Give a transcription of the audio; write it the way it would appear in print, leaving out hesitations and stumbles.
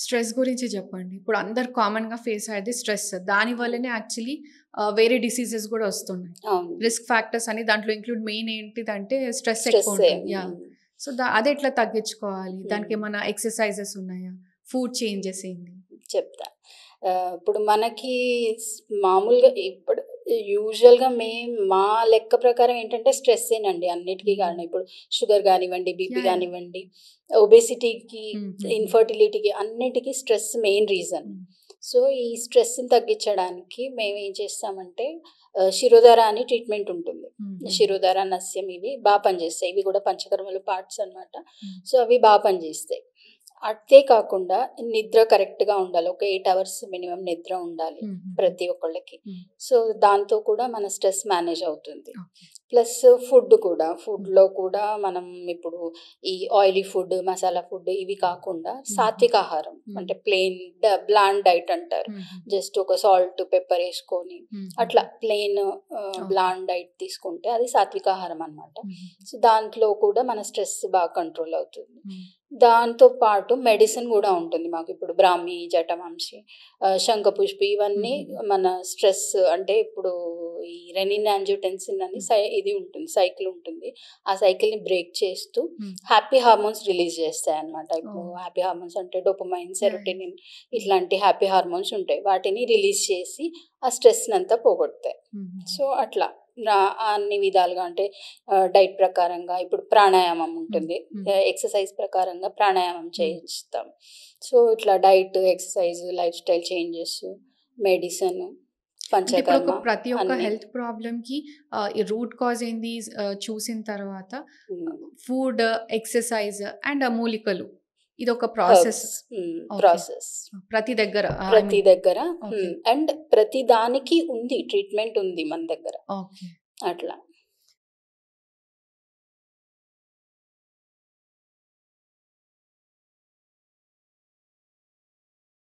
Stress గురించి చెప్పండి. ఇప్పుడు అందరు కామన్‌గా ఫేస్ అయ్యేది స్ట్రెస్. దాని వల్లనే యాక్చువల్లీ వేరే డిసీజెస్ గూడా వస్తున్నాయి. అవును. రిస్క్ ఫ్యాక్టర్స్ అని దాంట్లో ఇంక్లూడ్ మెయిన్ ఏంటిదంటే స్ట్రెస్ ఎక్కువ స్ట్రెస్సే. ఉంటుంది. యాహ్! సో, అదెట్లా తగ్గించుకోవాలి? దానికేమన్నా ఎక్సర్‌సైజెస్ ఉన్నాయా? ఫుడ్ చేంజెస్ ఏంటి? చెప్తా. ఇప్పుడు మనకి మామూలుగా ఇప్పుడు యూజువల్‌గా మా లెక్క ప్రకారం ఏంటంటే స్ట్రెస్సేనండి అన్నిటికి కారణం. ఇప్పుడు షుగర్ గానివ్వండి, బీపీ యాహ్! గానివ్వండి, ఒబేసిటీకి, హుహు. ఇన్‌ఫర్టిలిటీకి అన్నిటికి స్ట్రెస్ మెయిన్ రీజన్. సో, ఈ స్ట్రెస్‌ని తగ్గించడానికి మేమేం చేస్తామంటే శిరోధార అని ట్రీట్మెంట్ ఉంటుంది. హుహు. శిరోధార, నస్యం ఇవి పనిచేస్తాయి. ఇవి కూడా పంచకర్మల పార్ట్స్ అనమాట. హ్మ్. సో, అవి పనిచేస్తాయి. అంతే కాకుండా నిద్ర కరెక్ట్‌గా ఉండాలి. ఒక 8 అవర్స్ మినిమమ్ నిద్ర ఉండాలి హుహు. ప్రతి ఒక్కళ్ళకి. హ్మ్. సో, దాంతో కూడా మన స్ట్రెస్ మేనేజ్ అవుతుంది. ఓకే. ప్లస్ ఫుడ్ కూడా. ఫుడ్‌లో కూడా మనం ఇప్పుడు ఈ ఆయిలీ ఫుడ్, మసాలా ఫుడ్ ఇవి కాకుండా సాత్విక ఆహారం అంటే ప్లెయిన్ బ్లాండ్ డైట్ అంటారు. హుహు. జస్ట్ ఒక సాల్ట్, పెప్పర్ ఏసుకొని హుహు. అట్లా ప్లెయిన్ ఓకే. బ్లాండ్ డైట్ తీసుకుంటే అది సాత్విక ఆహారం అనమాట. హుహు. సో, దాంట్లో కూడా మన స్ట్రెస్ బాగా కంట్రోల్ అవుతుంది. హ్మ్. దాంతో పాటు మెడిసిన్ గూడా ఉంటుంది మాకు. ఇప్పుడు బ్రాహ్మి, జటమాంసి, శంఖపుష్పి ఇవన్నీ మన స్ట్రెస్ అంటే ఇప్పుడు ఈ రెనిన్ యాంజియోటెన్సిన్ అని ఇది ఉంటుంది, సైకిల్ ఉంటుంది. ఆ సైకిల్‌ని బ్రేక్ చేస్తూ హ్యాపీ హార్మోన్స్ రిలీజ్ చేస్తాయన్నమాట. ఇప్పుడు ఓహ్! హ్యాపీ హార్మోన్స్ అంటే డోపమైన్, యాహ్! సెరోటోనిన్ ఇట్లాంటి హ్యాపీ హార్మోన్స్ ఉంటాయి. వాటిని రిలీజ్ చేసి ఆ స్ట్రెస్‌నంతా పోగొడతాయి. హుహు. సో, అట్లా అన్ని విధాలుగా అంటే డైట్ ప్రకారంగా ఇప్పుడు ప్రాణాయామం ఉంటుంది. ఎక్సర్సైజ్ ప్రకారంగా ప్రాణాయామం చేయిస్తాం. సో, ఇట్లా diet, exercise, life style changes, medicine, అంటే ఇప్పుడు పంచకర్మ ప్రతి ఒక్క అన్నీ. హెల్త్ ప్రాబ్లమ్‌కి ఈ రూట్ కాజ్ ఏంది చూసిన తర్వాత హ్మ్. ఫుడ్, ఎక్సర్సైజ్ అండ్ మూలికలు ఇదొక ప్రాసెస్. హెర్బ్స్. ఓకే. ప్రాసెస్. ప్రతి దగ్గర ఐ ప్రతి మీన్ దగ్గర. ఓకే. అండ్ ప్రతి దానికి ఉంది ట్రీట్మెంట్ ఉంది మన దగ్గర. ఓకే. అట్లా.